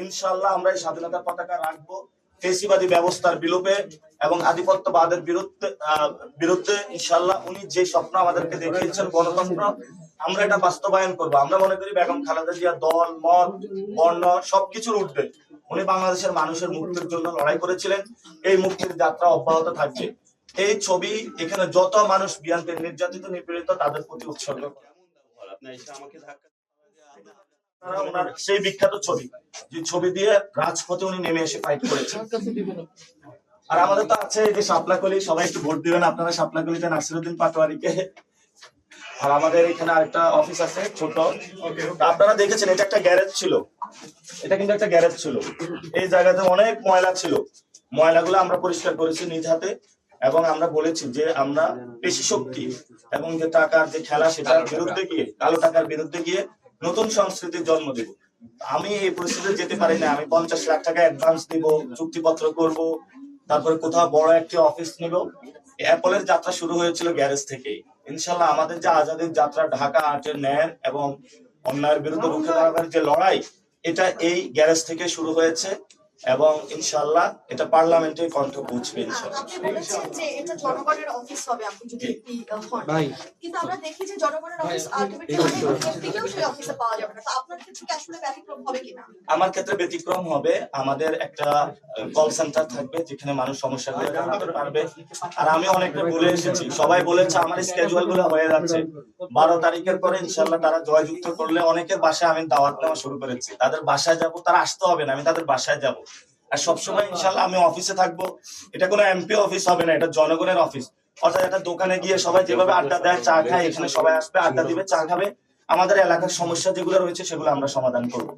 ইনশাআল্লাহ আমরা এই স্বাধীনতার পতাকা রাখবো ফেসিবাদী ব্যবস্থার বিলোপে এবং আধিপত্যবাদের বিরুদ্ধে ইনশাআল্লাহ উনি যে স্বপ্ন আমাদেরকে দেখিয়েছেন গণতন্ত্র, আমরা এটা বাস্তবায়ন করবো। আমরা মনে করি বেগম খালেদা জিয়া দল মত বর্ণ সবকিছুর ঊর্ধ্বে উনি বাংলাদেশের মানুষের মুক্তির জন্য লড়াই করেছিলেন। এই মুক্তির যাত্রা অব্যাহত থাকবে। এই ছবি এখানে যত মানুষ বিএনপির নির্যাতিত নিপীড়িত তাদের প্রতি উৎসর্গ। ওনার সেই বিখ্যাত ছবি, যে ছবি দিয়ে রাজপথে উনি নেমে এসে ফাইট করেছেন। আর আমাদের তো আছে এই যে শাপলাকলি, সবাই একটু ভোট দিবেন আপনারা শাপলাকলিতে নাসিরউদ্দিন পাটোয়ারিকে। আর আমাদের এখানে আরেকটা অফিস আছে ছোট, আপনারা দেখেছেন এটা একটা গ্যারেজ ছিল, এটা কিন্তু একটা গ্যারেজ ছিল। এই জায়গাতে অনেক ময়লা ছিল, ময়লাগুলো আমরা পরিষ্কার করেছি নিজ হাতে এবং আমরা বলেছি যে আমরা পেশি শক্তি এবং যে টাকার যে খেলা সেটার বিরুদ্ধে গিয়ে, কালো টাকার বিরুদ্ধে গিয়ে নতুন সংস্কৃতির জন্ম দেব। আমি এই পরিস্থিতিতে যেতে পারি না, আমি 50 লাখ টাকা অ্যাডভান্স দিব, চুক্তিপত্র করব, তারপরে কোথাও বড় একটি অফিস নিব। অ্যাপলের যাত্রা শুরু হয়েছিল গ্যারেজ থেকেই। ইনশাল্লাহ আমাদের যে আজাদের যাত্রা, ঢাকা আটের ন্যায়ের এবং অন্যায়ের বিরুদ্ধে রুখে দাঁড়াবার যে লড়াই, এটা এই গ্যারেজ থেকে শুরু হয়েছে এবং ইনশাআল্লাহ এটা পার্লামেন্টে কণ্ঠ পৌঁছবে ইনশাআল্লাহ। আপনি বলেছেন যে এটা জনগণের অফিস হবে আপনি যদি এমপি হন, কিন্তু আমরা দেখি যে জনগণের অফিস আলটিমেটলি এমপিকেও সেই অফিসে পাওয়া যাবে না। তো আপনার ক্ষেত্রে কি আসলে ব্যতিক্রম হবে কিনা? আমার ক্ষেত্রে ব্যতিক্রম হবে, আমাদের একটা কল সেন্টার থাকবে যেখানে মানুষ সমস্যাগুলো জানাতে পারবে। আর আমি অনেকটা বলে এসেছি, সবাই বলেছে আমার স্কেজুয়াল গুলো হয়ে যাচ্ছে, 12 তারিখের পরে ইনশাআল্লাহ তারা জয়যুক্ত করলে অনেকের বাসায় আমি দাওয়াত নেওয়া শুরু করেছি। তাদের বাসায় যাব, তারা আসতে হবে না, আমি তাদের বাসায় যাব। আর সবসময় ইনশাআল্লাহ আমি অফিসে থাকবো। এটা কোনো এমপি অফিস হবে না, এটা জনগণের অফিস। অর্থাৎ একটা দোকানে গিয়ে সবাই যেভাবে আড্ডা দেয়, চা খায়, এখানে সবাই আসবে, আড্ডা দিবে, চা খাবে, আমাদের এলাকার সমস্যা যেগুলো রয়েছে সেগুলো আমরা সমাধান করবো।